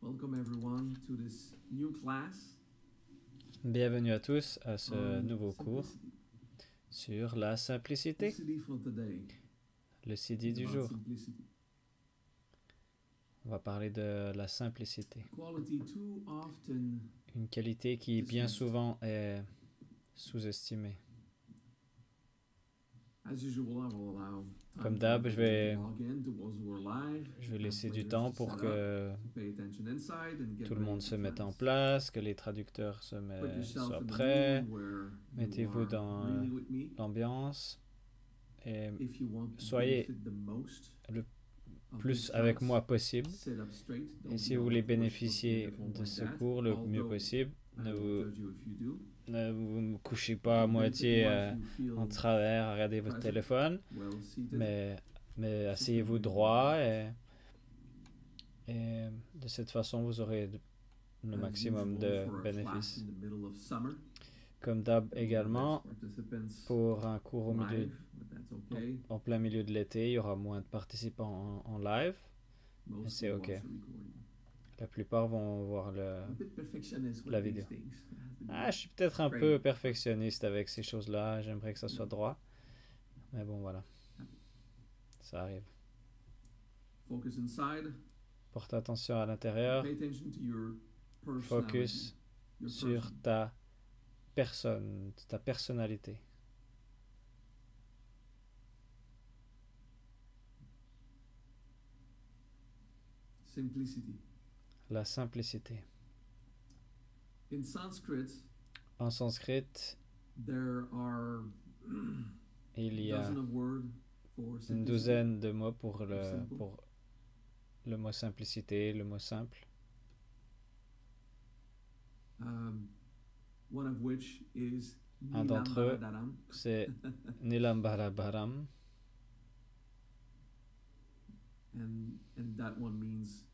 Welcome everyone to this new class Bienvenue à tous à ce on nouveau cours simplicity. sur la simplicité, The CD for today le CD is du about jour. simplicity. On va parler de la simplicité, Quality too often une qualité qui bien dismissed. souvent est sous-estimée. As usual, I will allow time Comme for d'hab, people to log in to those who are live, je vais and laisser du players temps to pour set up, que to pay attention inside and get tout le ready monde for se mette en class. place, que les traducteurs Put yourself soient in the prêts, mood where you mettez-vous are dans really with me. l'ambiance et If you want to soyez benefit the most le of plus this avec class, moi possible. sit up straight. Et Don't si be vous all voulez pushed or bénéficier fearful de like ce that, cours le mieux although possible, I ne won't vous judge you if you do. Ne vous couchez pas à Benefit moitié more if you feel en travers à regarder votre present, téléphone, well seated. mais asseyez-vous droit et de cette façon vous aurez le As maximum usual, de for a class bénéfices. in the middle of summer, Comme d'hab there will be également, less participants pour un cours au milieu, live, but that's okay. en plein milieu de l'été, il y aura moins de participants en live. Most c'est will ok. watch the recording. La plupart vont voir A bit perfectionist with la these vidéo. things. Je suis peut-être un Great. peu perfectionniste avec ces choses-là, j'aimerais que ça soit droit. Mais bon, voilà. Ça arrive. Focus inside. Porte attention à l'intérieur. Pay attention to your Focus personality, your sur person. ta personne, ta personnalité. Simplicity. La simplicité. In Sanskrit, En sanskrit, there are il y a a dozen of words for une simplicity. douzaine de mots pour Simple. le mot simplicité, le mot simple. One of which is Un d'entre eux, Nilambaradaram. c'est Nilambarabaram. And that one means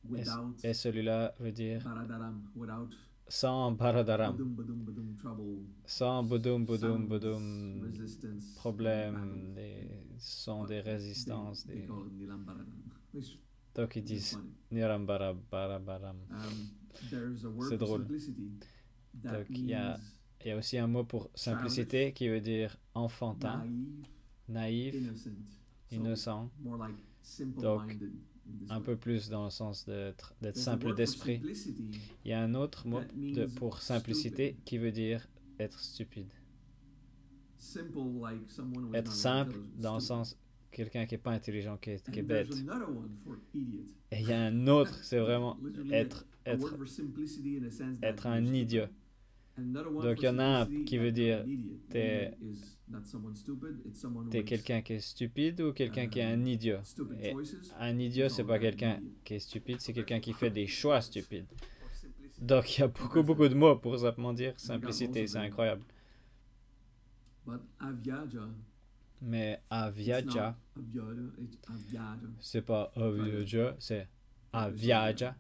without Et celui-là veut dire baradaram, without sans baradaram, badum, badum, badum, trouble, sans boudum, boudum, sounds, boudum, resistance, problème, battle. des sons, des résistances. They call it Nilambaradaram. Which Donc ils is disent funny. Nirambarabaram. There's a word C'est for drôle. simplicity that Donc, il y a means Il y a aussi un mot pour simplicité qui veut dire enfantin, naive, naïf, innocent. So innocent, more like Donc, simple-minded in this un way. peu plus dans le sens d'être There's a simple word for d'esprit. simplicity Il y a un autre mot that means pour simplicité stupid. qui veut dire être stupide. Simple like someone who is Être not simple intelligent, dans le stupid. sens quelqu'un qui n'est pas intelligent, qui est And bête. there's another one for idiot. Et il y a un autre, c'est vraiment Literally être, a être, word for simplicity in a sense that être un you're stupid. idiot. Another one Donc, for il y en a un simplicity qui that veut you're dire an idiot. t'es- Idiot is not someone stupid, it's someone who T'es is quelqu'un qui est stupide ou quelqu'un qui est un idiot. stupid Et choices. un idiot, c'est No, pas an quelqu'un idiot. qui est stupide, c'est quelqu'un qui fait des choix stupides. For simplicity. Donc il y a beaucoup de mots pour simplement dire got simplicité, most of c'est them. incroyable. But avyaja, Mais it's avyaja, not avyaja, it's avyaja. c'est pas avyaja, c'est avyaja.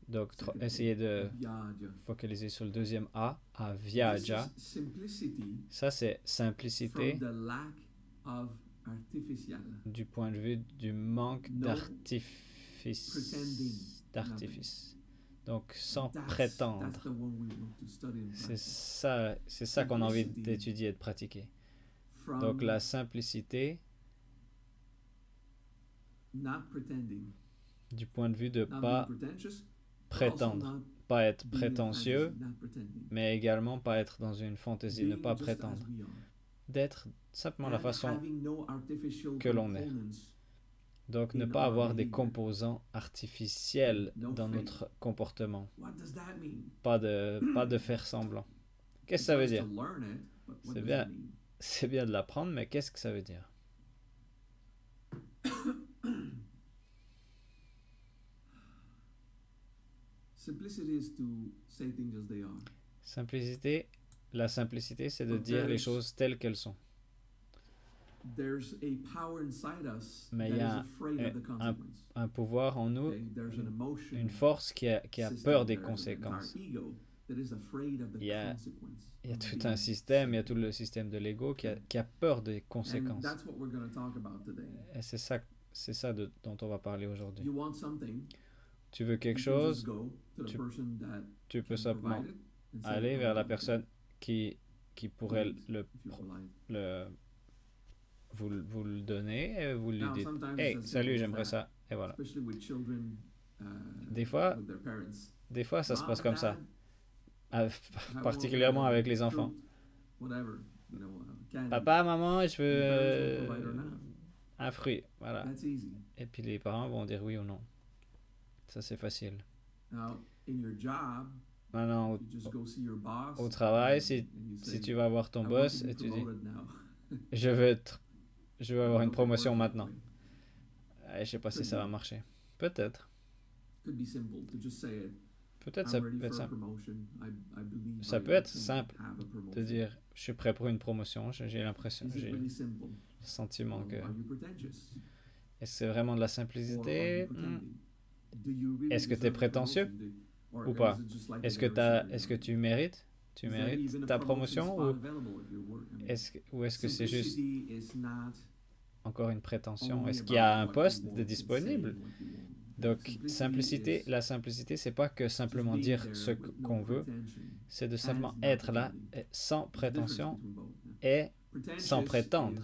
Donc essayez de Avyaja. focaliser sur le deuxième A, avyaja. This is simplicity Ça c'est simplicité from the lack of artificial. du point de vue du manque No pretending d'artifice. Donc sans That's prétendre. the one we want to study and C'est practice. ça qu'on a envie Simplicity. d'étudier et de pratiquer. From Donc la simplicité not pretending, du point de vue de not pas being pretentious, but also prétendre, not pas être being in prétentieux, fantasy, not pretending. mais également pas être dans une fantaisie, ne Being pas just prétendre, as we are. d'être simplement la And façon, having no artificial que l'on est. components donc ne in pas our avoir des behavior. composants artificiels No dans fake. notre comportement, What does that mean? pas de faire semblant. Qu'est-ce que ça veut It's nice dire? to learn it, but what C'est does bien. it mean? C'est bien de l'apprendre, mais qu'est-ce que ça veut dire? Simplicity is to say things as they are. Simplicité, la simplicité, c'est de But dire les there's- choses telles qu'elles sont. There's a power inside us Mais that il y is a afraid of the consequence. Un pouvoir en nous, Okay? There's an emotion une force qui a system, peur des there's an entire conséquences. ego that is afraid of the Il y a- consequence Il y a of tout being un système, il y a tout simple. le système de l'ego qui a peur des And conséquences. that's what we're going to talk about today. Et c'est ça dont on va parler aujourd'hui. You want something, tu veux quelque chose, tu, tu peux simplement aller vers la personne qui pourrait le, vous le donner et vous lui dites, hey, salut, j'aimerais ça. Et voilà. Des fois, des fois, ça se passe comme ça, particulièrement avec les enfants. Papa, maman, je veux un fruit. Voilà. Et puis les parents vont dire oui ou non. Ça, c'est facile. Maintenant, au travail, si tu vas voir ton boss et tu dis, je veux avoir une promotion maintenant. Je sais pas si ça va marcher. Peut-être. Peut-être ça peut être simple. Ça peut être simple de dire, je suis prêt pour une promotion. J'ai l'impression, j'ai le sentiment que... Est-ce que c'est vraiment de la simplicité? Est-ce que tu es prétentieux ou pas? Est-ce que tu mérites ta promotion ou est-ce que c'est juste encore une prétention? Est-ce qu'il y a un poste de disponible? Donc, la simplicité, c'est pas que simplement dire ce qu'on veut, c'est de simplement être là sans prétention et sans prétendre.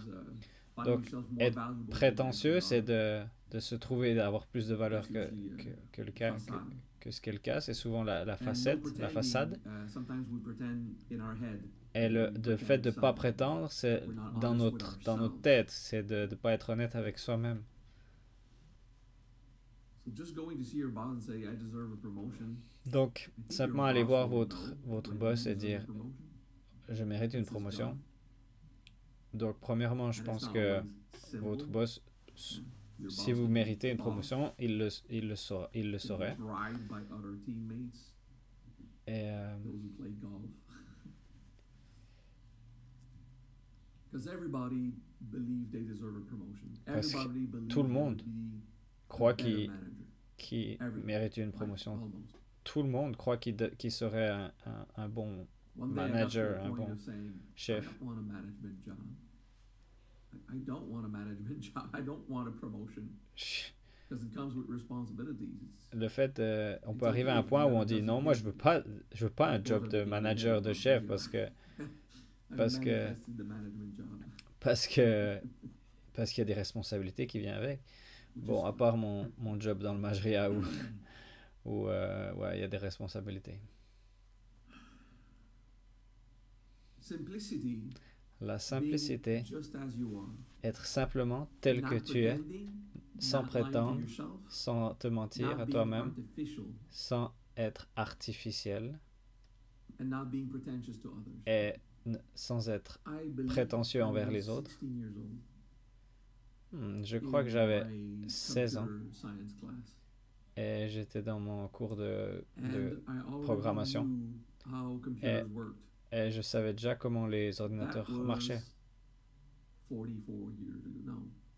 Donc, être prétentieux, c'est de se trouver, d'avoir plus de valeur que ce qu'est le cas. C'est souvent la façade. Et le fait de ne pas prétendre, c'est dans notre tête, c'est de ne pas être honnête avec soi-même. Donc, simplement aller voir votre boss et dire, je mérite une promotion. Donc, premièrement, je pense que votre boss, si vous méritez une promotion, il le saurait. Et parce que tout le monde croit qu'il mérite une promotion. Tout le monde croit qu'il serait un bon manager, un bon chef. Le fait, on peut arriver à un point où on dit non, moi je veux pas un job de manager, de chef parce qu'il y a des responsabilités qui viennent avec. Bon, à part mon job dans le Majria où ouais, il y a des responsabilités. La simplicité, être simplement tel que tu es, sans prétendre, sans te mentir à toi-même, sans être artificiel et sans être prétentieux envers les autres. Je crois que j'avais 16 ans et j'étais dans mon cours de programmation et je savais déjà comment les ordinateurs marchaient.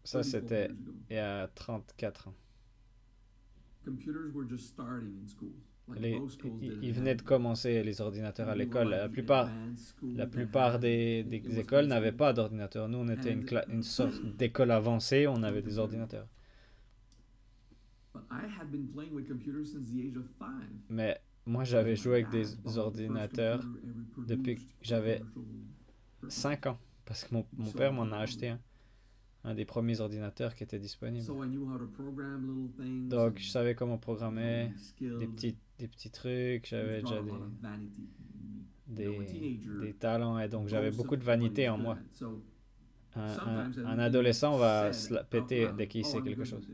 Ça, c'était il y a 34 ans. Ils venaient de commencer les ordinateurs à l'école. La plupart des écoles n'avaient pas d'ordinateur. Nous, on était une sorte d'école avancée, on avait des ordinateurs. Mais moi, j'avais joué avec des ordinateurs depuis que j'avais 5 ans, parce que mon père m'en a acheté un des premiers ordinateurs qui était disponible. Donc, je savais comment programmer des petits trucs, j'avais déjà des talents, et donc j'avais beaucoup de vanité en moi. Un adolescent va se la péter dès qu'il sait quelque chose.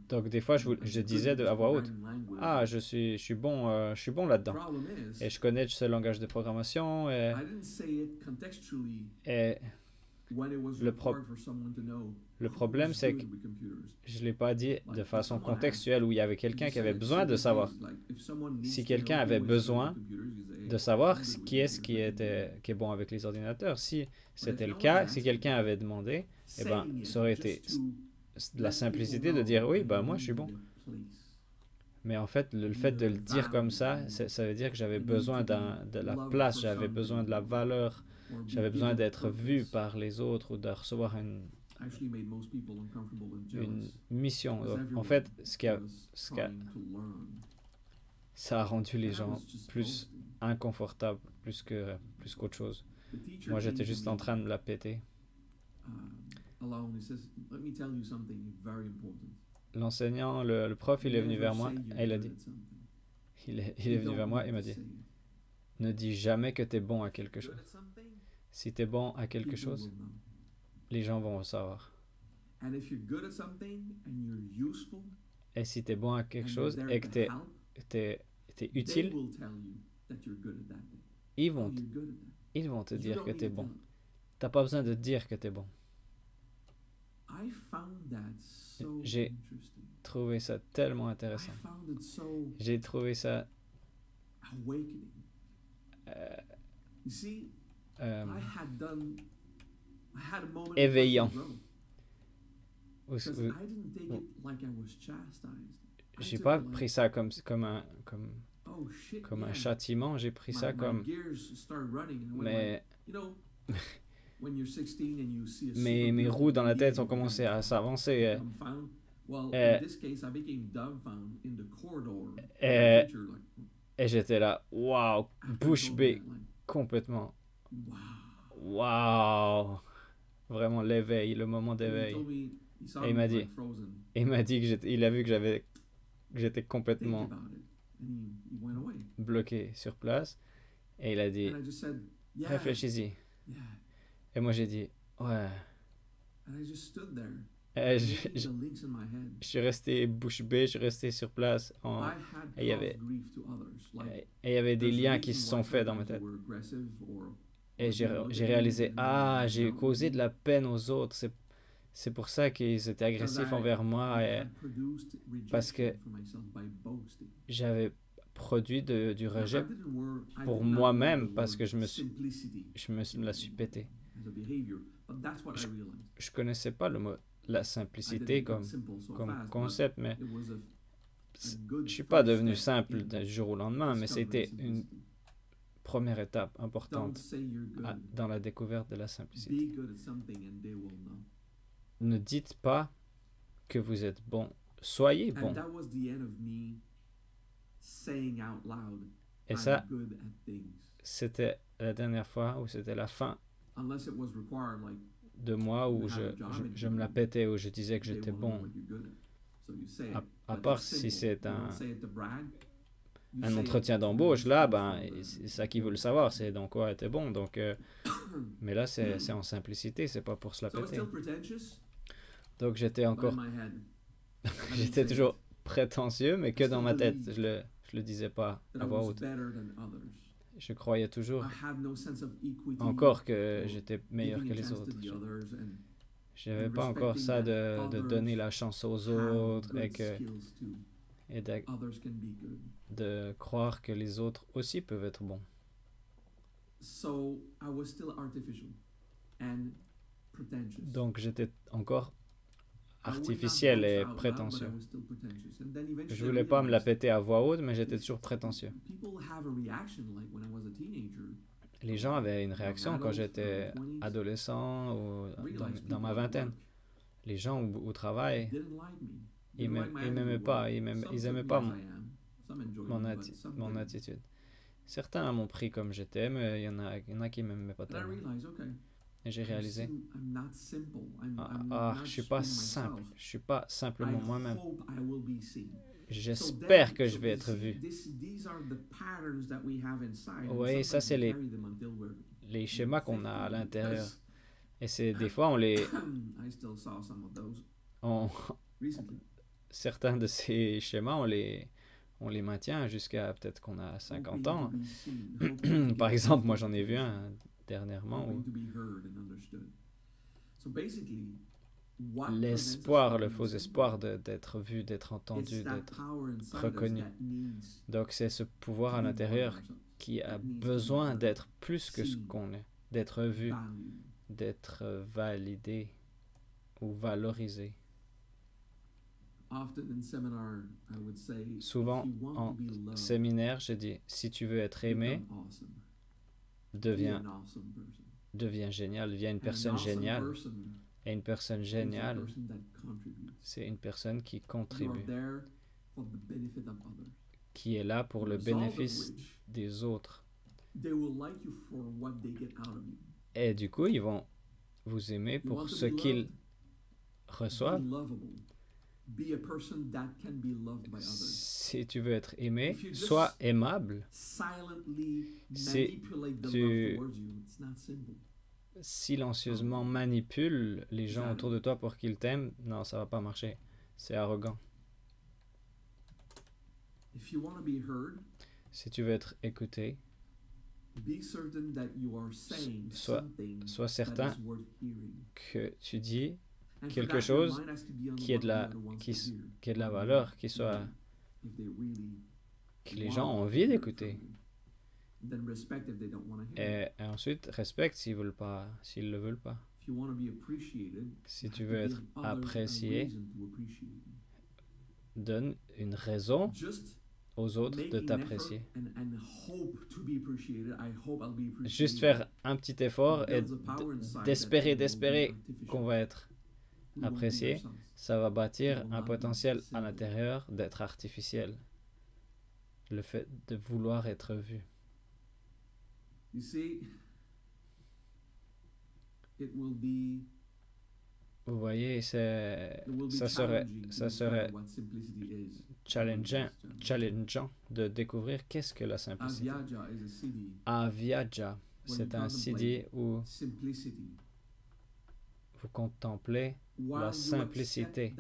Donc des fois, je disais à voix haute, ah, je suis bon là-dedans. Et je connais ce langage de programmation. Et le problème, c'est que je ne l'ai pas dit de façon contextuelle où il y avait quelqu'un qui avait besoin de savoir. Si quelqu'un avait besoin de savoir qui est bon avec les ordinateurs, si c'était le cas, si quelqu'un avait demandé, eh ben, ça aurait été de la simplicité de dire oui, ben moi je suis bon. Mais en fait, le fait de le dire comme ça veut dire que j'avais besoin de la place, j'avais besoin de la valeur, j'avais besoin d'être vu par les autres ou de recevoir une mission. En fait, ça a rendu les gens plus inconfortables, plus qu'autre chose. Moi, j'étais juste en train de la péter. L'enseignant, le prof, il est venu vers moi et il a dit, il est venu vers moi et m'a dit, ne dis jamais que tu es bon à quelque chose. Si tu es bon à quelque chose, les gens vont le savoir. Et si tu es bon à quelque chose et que tu es utile, ils vont te dire que tu es bon. Tu n'as pas besoin de dire que tu es bon. J'ai trouvé ça tellement intéressant. J'ai trouvé ça éveillant. J'ai pas pris ça comme un châtiment, j'ai pris ça comme... Mais mes roues dans la tête ont commencé à s'avancer. Et j'étais là, waouh, bouche bée, complètement. Waouh, vraiment l'éveil, le moment d'éveil. Et il m'a dit il a vu que j'étais complètement bloqué sur place. Et il a dit, réfléchis-y. Et moi j'ai dit, ouais. Et je suis resté bouche bée, je suis resté sur place. Et il y avait des liens qui se sont faits dans ma tête. Et j'ai réalisé, j'ai causé de la peine aux autres. C'est pour ça qu'ils étaient agressifs envers moi. Parce que j'avais produit du rejet pour moi-même parce que je me la suis pété. Je connaissais pas le mot la simplicité comme concept, mais je suis pas devenu simple du jour au lendemain, mais c'était une première étape importante dans la découverte de la simplicité. Ne dites pas que vous êtes bon, soyez bon. Et ça, c'était la dernière fois, ou c'était la fin de moi où je me la pétais, où je disais que j'étais bon. À part si c'est un entretien d'embauche, là, c'est ça qu'ils veulent savoir, c'est dans quoi t'es bon. Donc, mais là, c'est en simplicité, c'est pas pour se la péter. Donc j'étais toujours prétentieux, mais que dans ma tête. Je le disais pas à voix haute. Je croyais toujours encore que j'étais meilleur que les autres. Je n'avais pas encore ça de donner la chance aux autres et de croire que les autres aussi peuvent être bons. Donc j'étais encore artificiel et prétentieux. Je voulais pas me la péter à voix haute, mais j'étais toujours prétentieux. Les gens avaient une réaction quand j'étais adolescent ou dans ma vingtaine. Les gens au travail, ils m'aimaient pas, ils aimaient pas mon attitude. Certains m'ont pris comme j'étais, mais il y en a qui m'aimaient pas tellement. Et j'ai réalisé, je suis pas simple, je suis pas simplement moi-même. J'espère que je vais être vu. Oui, ça c'est les schémas qu'on a à l'intérieur. Et c'est des fois certains de ces schémas, on les maintient jusqu'à peut-être qu'on a 50 ans. Par exemple, moi j'en ai vu un dernièrement où l'espoir, le faux espoir d'être vu, d'être entendu, d'être reconnu. Donc c'est ce pouvoir à l'intérieur qui a besoin d'être plus que ce qu'on est, d'être vu, d'être validé ou valorisé. Souvent en séminaire, je dis, si tu veux être aimé, deviens génial, deviens une personne géniale. Et une personne géniale, c'est une personne qui contribue, qui est là pour le bénéfice des autres. Et du coup, ils vont vous aimer pour ce qu'ils reçoivent. Si tu veux être aimé, sois aimable. Si tu silencieusement manipules les gens autour de toi pour qu'ils t'aiment, non, ça va pas marcher. C'est arrogant. Si tu veux être écouté, sois certain que tu dis quelque chose qui est de la valeur, que les gens ont envie d'écouter. Et ensuite, respecte s'ils le veulent pas. Si tu veux être apprécié, donne une raison aux autres de t'apprécier. Juste faire un petit effort et d'espérer qu'on va être apprécié, ça va bâtir un potentiel à l'intérieur d'être artificiel. Le fait de vouloir être vu. Vous voyez, ça serait challengeant de découvrir qu'est-ce que la simplicité. Avyaja, c'est un siddhi où vous contemplez la simplicité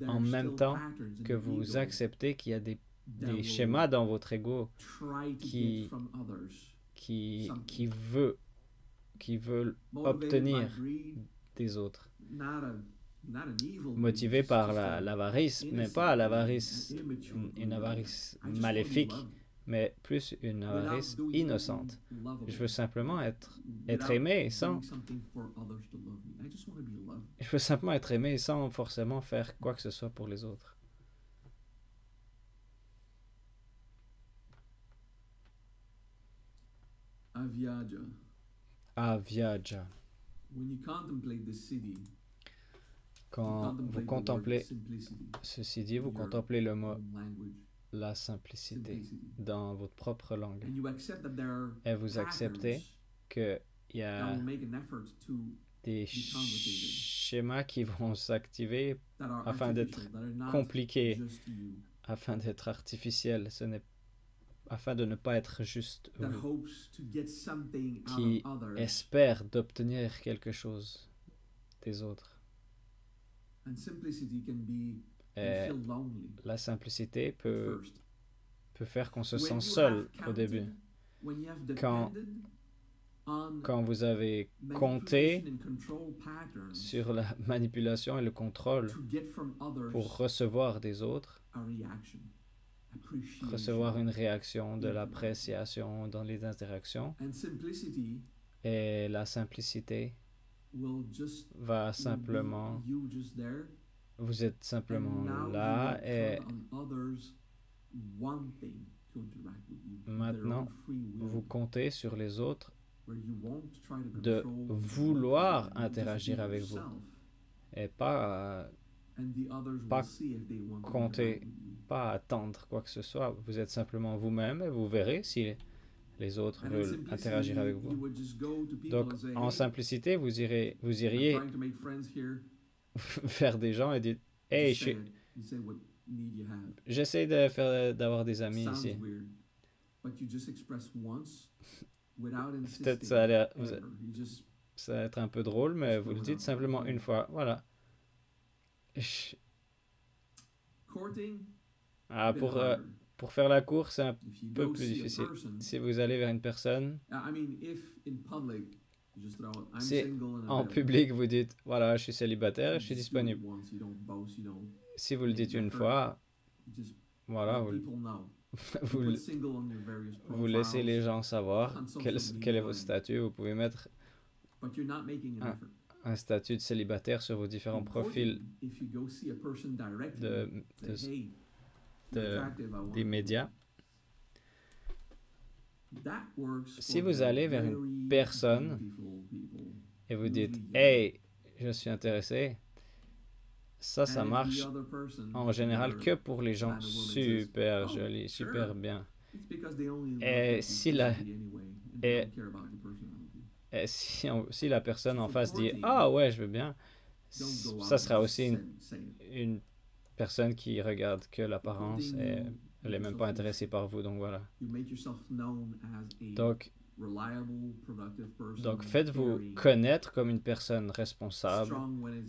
en même temps que vous acceptez qu'il y a des schémas dans votre ego qui veulent obtenir des autres. Motivé par l'avarice, mais pas l'avarice, une avarice maléfique, mais plus une avarice innocente. Je veux simplement être aimé sans... Je veux simplement être aimé sans forcément faire quoi que ce soit pour les autres. Avyaja. Quand vous contemplez ce siddhi, vous contemplez le mot la simplicité dans votre propre langue. Et vous acceptez qu'il y a des schémas qui vont s'activer afin d'être compliqués, afin d'être artificiels. Afin de ne pas être juste vous, qui espère d'obtenir quelque chose des autres. Et la simplicité peut faire qu'on se sent seul au début. Quand vous avez compté sur la manipulation et le contrôle pour recevoir des autres, recevoir une réaction, de l'appréciation dans les interactions, et la simplicité va simplement, vous êtes simplement là et maintenant vous comptez sur les autres de vouloir interagir avec vous et pas compter, pas attendre quoi que ce soit. Vous êtes simplement vous-même et vous verrez si les autres veulent interagir avec vous. Donc, en simplicité, vous iriez vers des gens et dire « Hey, j'essaie d'avoir des amis ici. » Peut-être ça va être un peu drôle, mais vous le dites simplement une fois. Voilà. Pour faire la course, c'est un peu plus difficile. Si vous allez vers une personne, si en public vous dites « Voilà, je suis célibataire, je suis disponible. » Si vous le dites une fois, voilà, vous laissez les gens savoir quel est votre statut. Vous pouvez mettre un statut de célibataire sur vos différents profils des médias. Si vous allez vers une personne et vous dites « Hey, je suis intéressé, ça marche en général que pour les gens super jolis, super bien. Et si la, et, et si la personne en face dit « Ah ouais, je veux bien », ça sera aussi une personne qui regarde que l'apparence et elle n'est même pas intéressée par vous, donc voilà. Donc faites-vous connaître comme une personne responsable,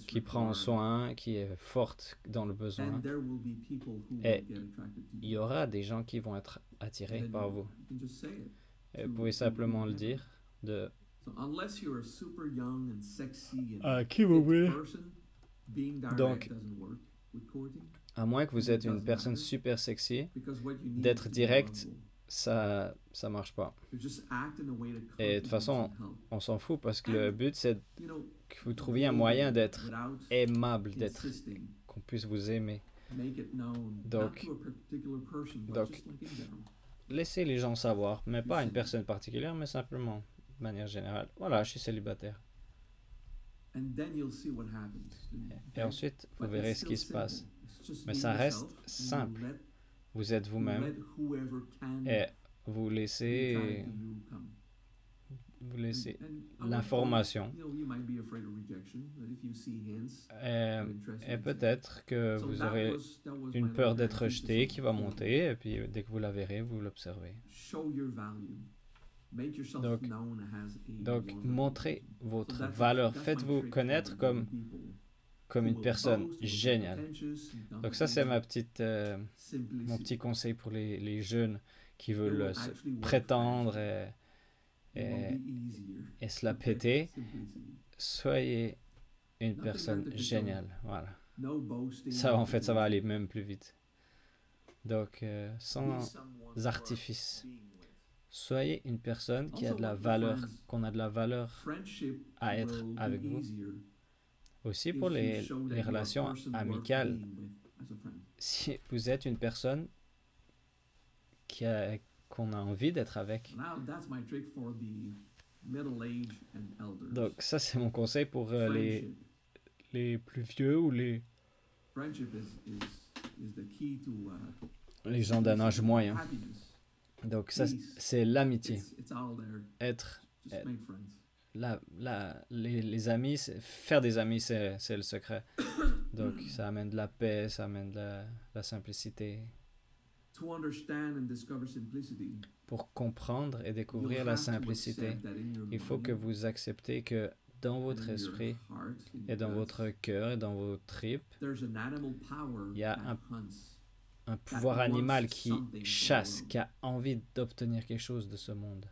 qui prend soin, qui est forte dans le besoin. Et il y aura des gens qui vont être attirés par vous. Et vous pouvez simplement le dire à qui vous voulez. Donc, à moins que vous êtes une personne super sexy, d'être direct, ça marche pas. Et de toute façon, on s'en fout parce que le but, c'est que vous trouviez un moyen d'être aimable, qu'on puisse vous aimer. Donc, laissez les gens savoir, mais pas une personne particulière, mais simplement, de manière générale. Voilà, je suis célibataire. Et ensuite, vous verrez ce qui se passe. Mais ça reste simple. Vous êtes vous-même et vous laissez l'information. Et peut-être que vous aurez une peur d'être rejeté qui va monter, et puis dès que vous la verrez, vous l'observez. Donc, montrez votre valeur. Faites-vous connaître comme une personne géniale. Donc ça, c'est mon petit conseil pour les jeunes qui veulent prétendre et se la péter. Soyez une personne géniale. Voilà. Ça, en fait, ça va aller même plus vite. Donc, sans artifice. Soyez une personne qui a de la valeur, qu'on a de la valeur à être avec vous. Aussi pour les relations amicales. Si vous êtes une personne qu'on a envie d'être avec. Donc ça, c'est mon conseil pour les plus vieux ou les gens d'un âge moyen. Donc ça, c'est l'amitié. Les amis, faire des amis, c'est le secret. Donc ça amène de la paix, ça amène de la simplicité. Pour comprendre et découvrir la simplicité, il faut que vous acceptez que dans votre esprit et dans votre cœur et dans vos tripes, il y a un pouvoir animal qui chasse, qui a envie d'obtenir quelque chose de ce monde.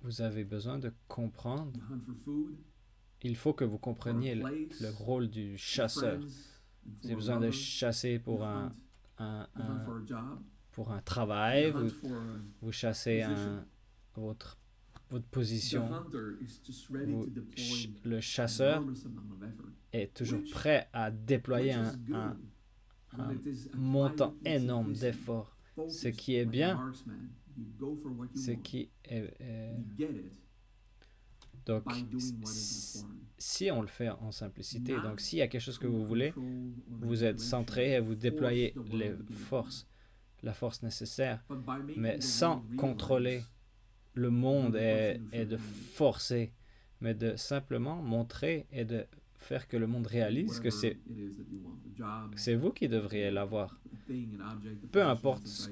Vous avez besoin de comprendre. Il faut que vous compreniez le rôle du chasseur. Vous avez besoin de chasser pour un travail, vous chassez votre position. Le chasseur est toujours prêt à déployer un montant énorme d'efforts. Ce qui est bien, ce qui est... Donc, si on le fait en simplicité, donc s'il y a quelque chose que vous voulez, vous êtes centré et vous déployez la force nécessaire, mais sans contrôler le monde et de forcer, mais de simplement montrer et de faire que le monde réalise que c'est vous qui devriez l'avoir. Peu importe ce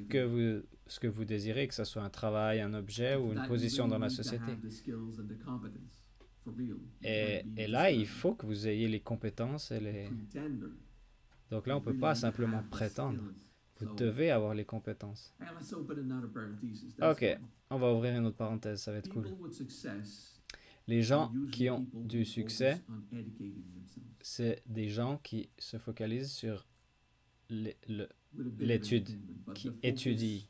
que vous désirez, que ce soit un travail, un objet ou une position dans la société. Et là, il faut que vous ayez les compétences Donc là, on ne peut pas simplement prétendre. Vous devez avoir les compétences. Ok, on va ouvrir une autre parenthèse, ça va être cool. Les gens qui ont du succès, c'est des gens qui se focalisent sur l'étude, qui étudient,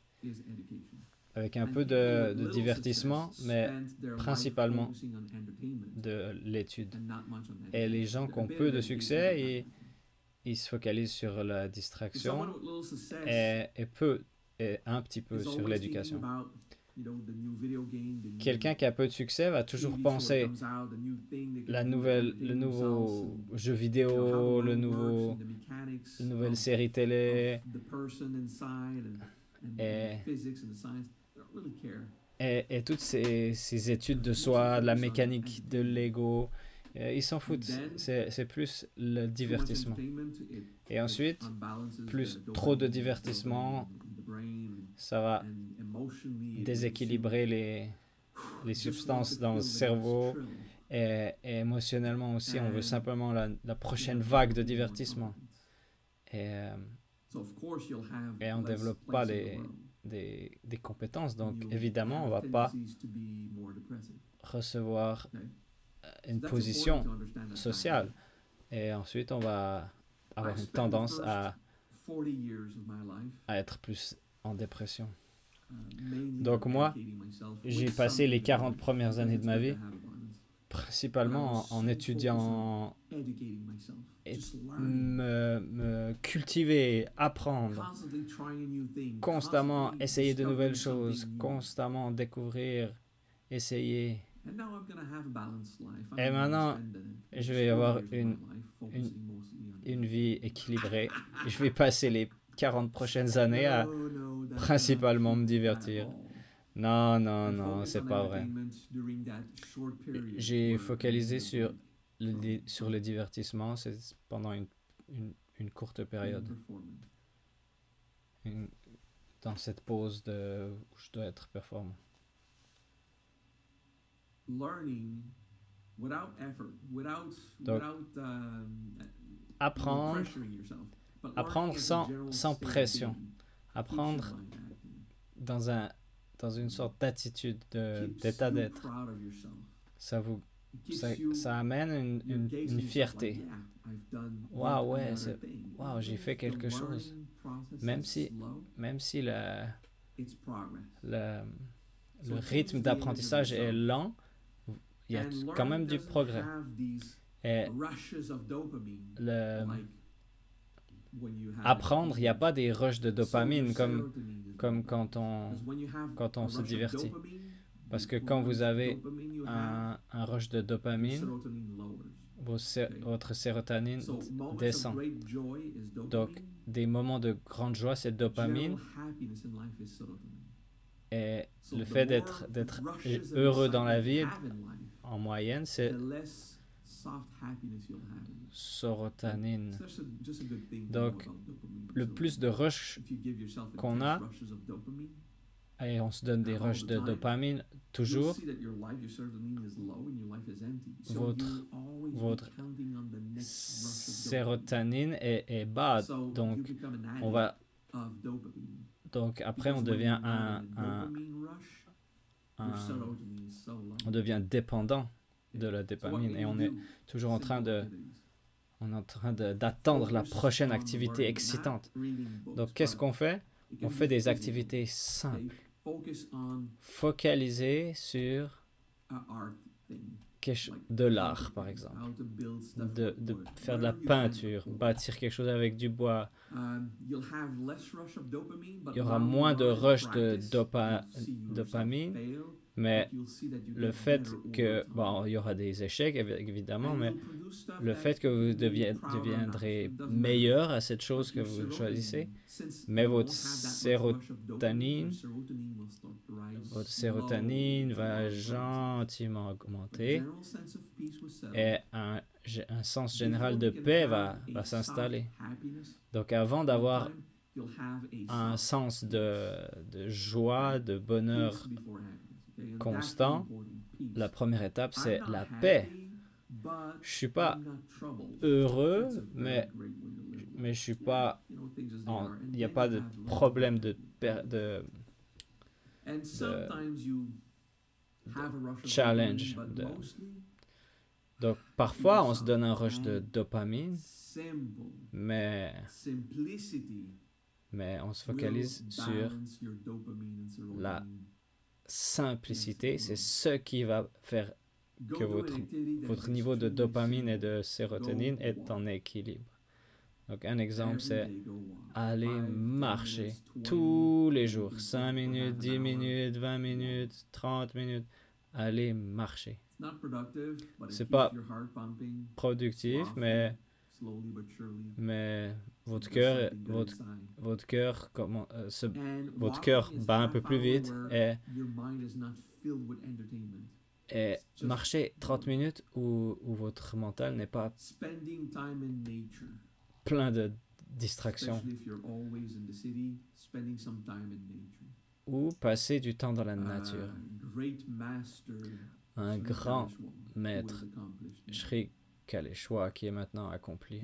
avec un peu de divertissement, mais principalement de l'étude. Et les gens qui ont peu de succès, ils se focalisent sur la distraction et un petit peu sur l'éducation. Quelqu'un qui a peu de succès va toujours penser le nouveau jeu vidéo, la nouvelle série télé et toutes ces études de soi, de la mécanique de l'ego. Ils s'en foutent. C'est plus le divertissement. Et ensuite, plus trop de divertissement, ça va déséquilibrer les substances dans le cerveau. Et émotionnellement aussi, on veut simplement la prochaine vague de divertissement. Et on ne développe pas des compétences. Donc, évidemment, on ne va pas recevoir une position sociale. Et ensuite, on va avoir une tendance à être plus en dépression. Donc moi, j'ai passé les 40 premières années de ma vie principalement en étudiant et me cultiver, apprendre, constamment essayer de nouvelles choses, constamment découvrir, essayer. Et maintenant, je vais avoir une vie équilibrée. Je vais passer les 40 prochaines années à principalement me divertir. Non, c'est pas vrai. J'ai focalisé sur le divertissement pendant une courte période. Dans cette pause où je dois être performant. Donc, apprendre sans pression. Apprendre dans une sorte d'attitude, d'état d'être. Ça amène une fierté. Waouh, j'ai fait quelque chose. Même si le rythme d'apprentissage est lent, il y a quand même du progrès. Et apprendre, il n'y a pas des rushs de dopamine comme quand on se divertit. Parce que quand vous avez un rush de dopamine, votre sérotonine descend. Donc, des moments de grande joie, c'est dopamine. Et le fait d'être heureux dans la vie, en moyenne, c'est sérotonine. Donc, le plus de rush qu'on a, et on se donne des rushs de dopamine, toujours, votre sérotonine est bas. Donc, après, on devient on devient dépendant de la dopamine et on est toujours en train d'attendre la prochaine activité excitante. Donc, qu'est-ce qu'on fait? On fait des activités simples. Focaliser sur de l'art, par exemple. De faire de la peinture, bâtir quelque chose avec du bois. Il y aura moins de rush de dopamine, mais le fait que, il y aura des échecs, évidemment, mais le fait que vous deviendrez meilleur à cette chose que vous choisissez, mais votre sérotonine va gentiment augmenter et un sens général de paix va s'installer. Donc avant d'avoir un sens de joie, de bonheur constant, la première étape, c'est la paix. Je suis pas heureux, mais je suis pas... Il n'y a pas de problème de challenge. Donc, parfois, on se donne un rush de dopamine, mais on se focalise sur la simplicité. C'est ce qui va faire que votre niveau de dopamine et de sérotonine est en équilibre. Donc, un exemple, c'est aller marcher tous les jours. 5 minutes, 10 minutes, 20 minutes, 30 minutes. Aller marcher. C'est pas productif, mais votre cœur bat un peu plus vite et marcher 30 minutes où votre mental n'est pas plein de distractions. Ou passer du temps dans la nature. Un grand maître, Sri Kaleshwar, qui est maintenant accompli.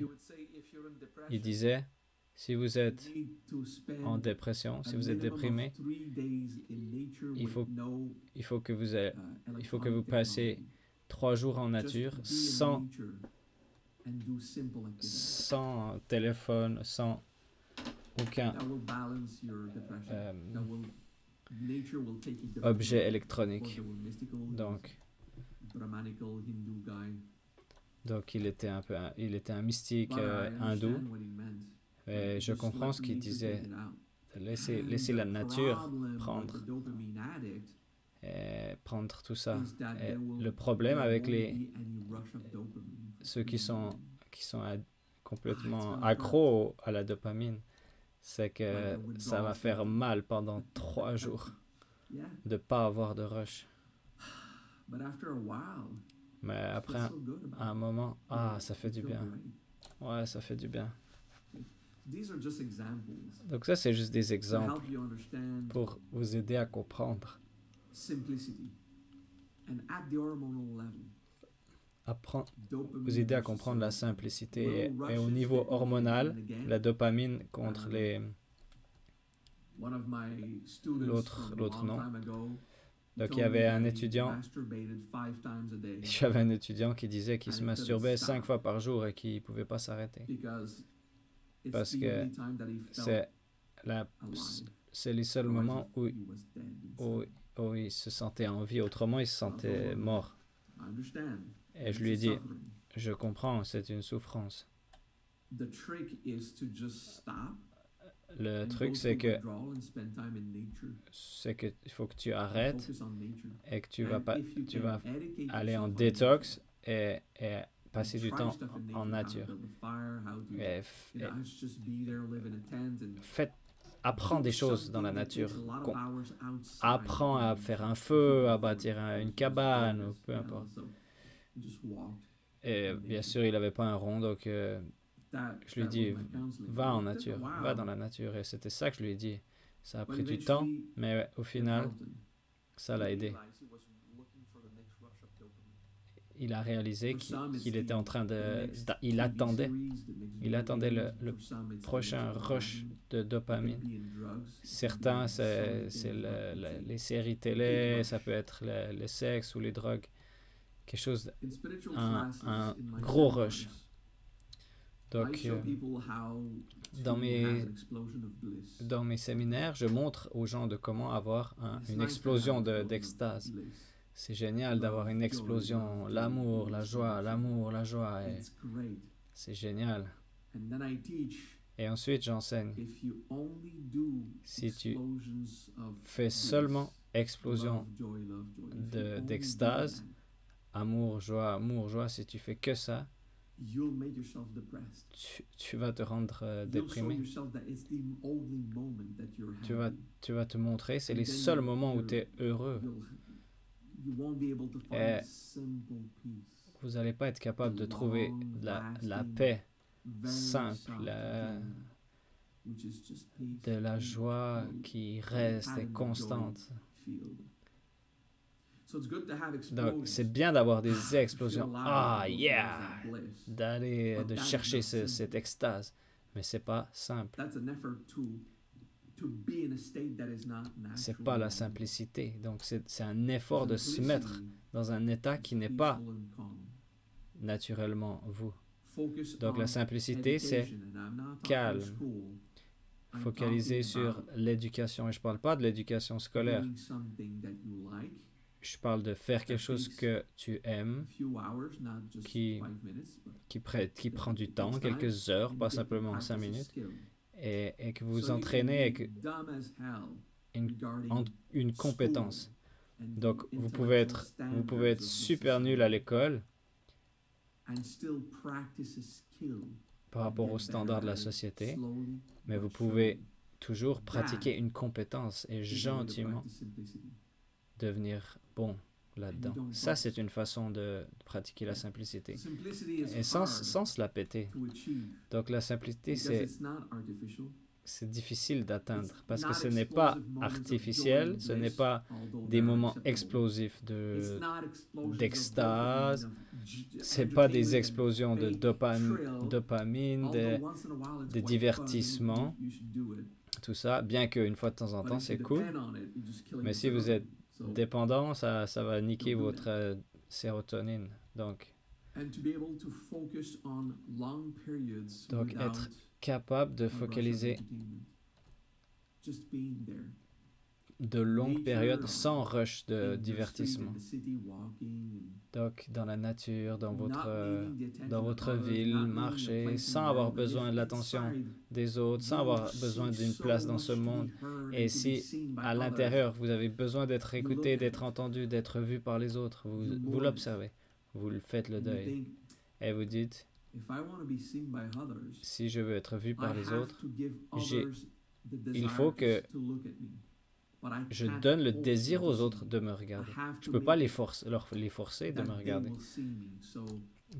Il disait, si vous êtes en dépression, si vous êtes déprimé, il faut que vous passiez 3 jours en nature sans téléphone, sans aucun objet électronique. Donc il était un mystique hindou. Et je comprends ce qu'il disait. Laisser la nature prendre tout ça. Et le problème avec ceux qui sont complètement accros à la dopamine, c'est que ça va faire mal pendant 3 jours de ne pas avoir de rush. Mais après un moment, ça fait du bien. Ouais, ça fait du bien. Donc ça, c'est juste des exemples pour vous aider à comprendre. Vous aider à comprendre la simplicité. Et au niveau hormonal, la dopamine contre l'autre nom. Donc il y avait un étudiant, qui disait qu'il se masturbait 5 fois par jour et qu'il ne pouvait pas s'arrêter. Parce que c'est les seuls moments où il se sentait en vie. Autrement, il se sentait mort. Et je lui ai dit, je comprends, c'est une souffrance. Le truc, c'est que il faut que tu arrêtes et que tu vas aller en détox et passer du temps en nature. Apprends des choses dans la nature. Apprends à faire un feu, à bâtir une cabane, ou peu importe. Et bien sûr, il n'avait pas un rond, donc je lui ai dit, va en nature, va dans la nature. Et c'était ça que je lui ai dit. Ça a pris du temps, mais au final, ça l'a aidé. Il a réalisé qu'il était en train il attendait le prochain rush de dopamine. Certains, c'est les séries télé, ça peut être le sexe ou les drogues. Quelque chose, un gros rush. Donc, dans mes séminaires, je montre aux gens de comment avoir une explosion d'extase. C'est génial d'avoir une explosion, l'amour, la joie, c'est génial. Et ensuite, j'enseigne. Si tu fais seulement explosion d'extase, amour, joie, si tu fais que ça, tu vas te rendre déprimé. Tu vas te montrer, c'est les seuls moments où tu es heureux. Et vous n'allez pas être capable de trouver la paix simple, de la joie qui reste et constante. Donc, c'est bien d'avoir des explosions. De chercher cette extase. Mais c'est pas simple. C'est pas la simplicité. Donc, c'est un effort de se mettre dans un état qui n'est pas naturellement vous. Donc, la simplicité, c'est calme. Focaliser sur l'éducation. Et je parle pas de l'éducation scolaire. je parle de faire quelque chose que tu aimes, qui prend du temps, quelques heures, pas simplement 5 minutes, et que vous vous entraînez avec une compétence. Donc, vous pouvez être super nul à l'école par rapport aux standards de la société, mais vous pouvez toujours pratiquer une compétence et gentiment devenir bon là-dedans. Ça, c'est une façon de pratiquer la simplicité. Et sans se la péter. Donc, la simplicité, c'est difficile d'atteindre parce que ce n'est pas artificiel, ce n'est pas des moments explosifs d'extase, c'est pas des explosions de dopamine, de divertissement, tout ça, bien qu'une fois de temps en temps, c'est cool. Mais si vous êtes dépendant, ça va niquer votre sérotonine. Donc être capable de focaliser de longues périodes sans rush de divertissement. Donc, dans la nature, dans votre ville, marcher, sans avoir besoin de l'attention des autres, sans avoir besoin d'une place dans ce monde. Et si, à l'intérieur, vous avez besoin d'être écouté, d'être entendu, d'être vu par les autres, vous l'observez, vous le faites le deuil. Et vous dites, si je veux être vu par les autres, il faut que je donne le désir aux autres de me regarder. Je ne peux pas les forcer de me regarder.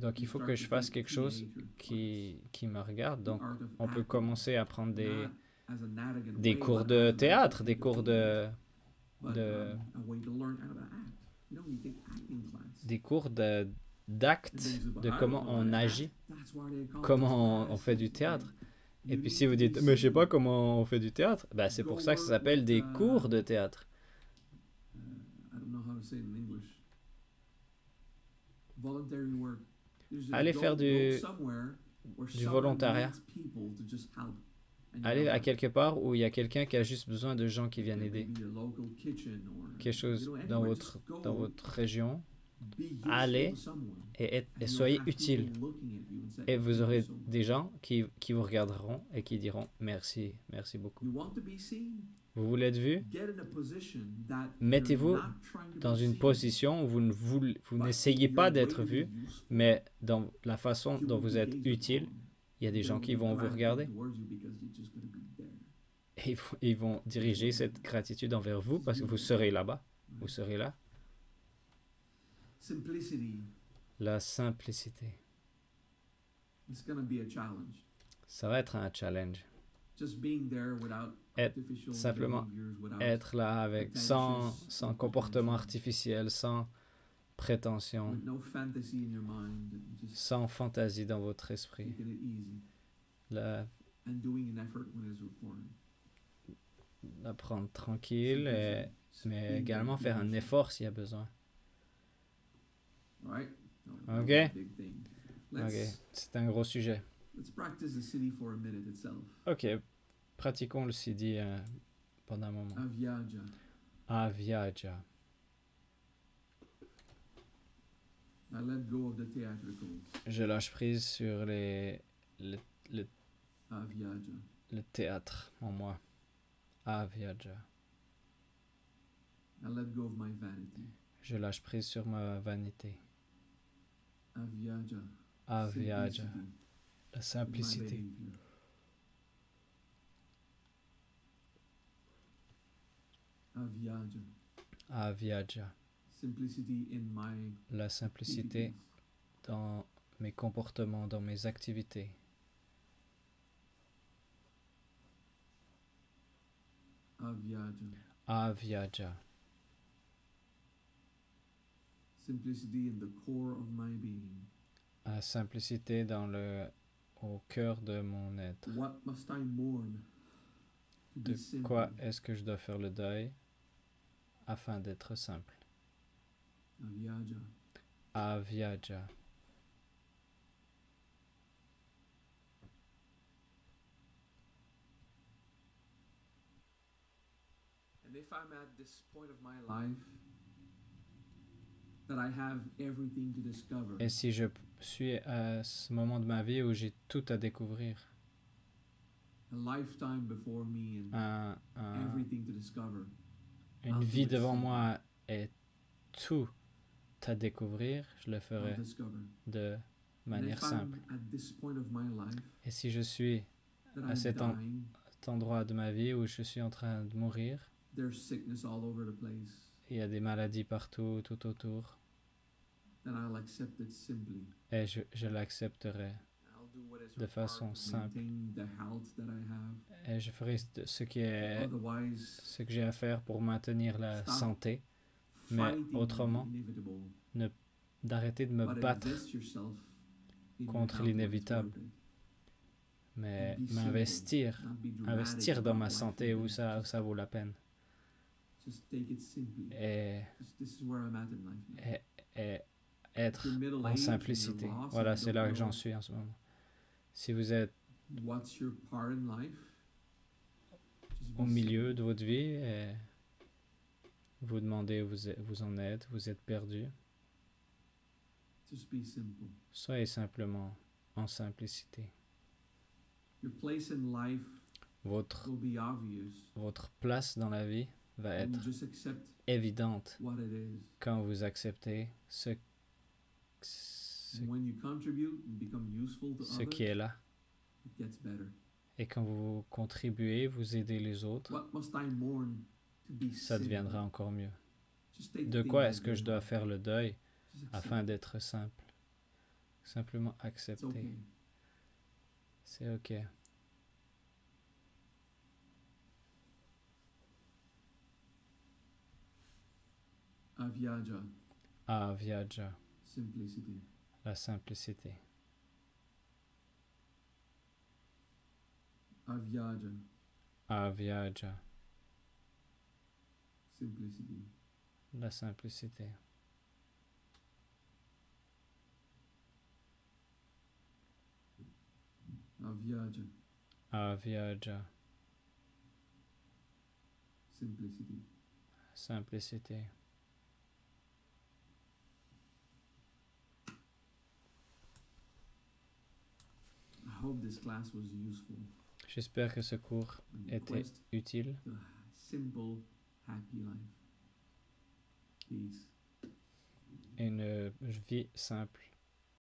Donc, il faut que je fasse quelque chose qui me regarde. Donc, on peut commencer à prendre des cours de théâtre, des cours d'acte, de comment on agit, comment on fait du théâtre. Et puis si vous dites, mais je sais pas comment on fait du théâtre, ben, c'est pour ça que ça s'appelle des cours de théâtre. Allez faire du volontariat. Allez à quelque part où il y a quelqu'un qui a juste besoin de gens qui viennent aider. Quelque chose dans votre région. Allez et soyez utile. Et vous aurez des gens qui vous regarderont et qui diront merci, merci beaucoup. Vous voulez être vu? Mettez-vous dans une position où vous n'essayez pas d'être vu, mais dans la façon dont vous êtes utile, il y a des gens qui vont vous regarder. Et ils vont diriger cette gratitude envers vous parce que vous serez là-bas. Vous serez là. La simplicité. Ça va être un challenge. Simplement être là avec sans comportement artificiel, sans prétention, sans fantaisie dans votre esprit. La prendre tranquille, mais également faire un effort s'il y a besoin. Ok, c'est un gros sujet. Ok, pratiquons le CD pendant un moment. Avyaja. Je lâche prise sur le théâtre en moi. Avyaja. Je lâche prise sur ma vanité. Avyaja. La simplicité. Avyaja. La simplicité dans mes comportements, dans mes activités. Avyaja. La simplicité au cœur de mon être. De quoi est-ce que je dois faire le deuil afin d'être simple? Avyaja. Et si je suis à ce moment de ma vie où j'ai tout à découvrir, une vie devant moi et tout à découvrir, je le ferai de manière simple. Et si je suis à cet endroit de ma vie où je suis en train de mourir, il y a des maladies partout, tout autour, et je l'accepterai de façon simple. Et je ferai ce que j'ai à faire pour maintenir la santé, mais autrement, d'arrêter de me battre contre l'inévitable, mais investir dans ma santé où ça vaut la peine. Et être en simplicité. Voilà, c'est là que j'en suis en ce moment. Si vous êtes au milieu de votre vie et vous demandez où vous en êtes, vous êtes perdu, soyez simplement en simplicité. Votre place dans la vie va être évidente quand vous acceptez ce qui est là. Et quand vous contribuez, vous aidez les autres, ça deviendra encore mieux. De quoi est-ce que je dois faire le deuil afin d'être simple? Simplement accepter. C'est OK. Avyaja. La simplicité. Avyaja. La simplicité. Avyaja. Simplicité. J'espère que ce cours était utile. Une vie simple.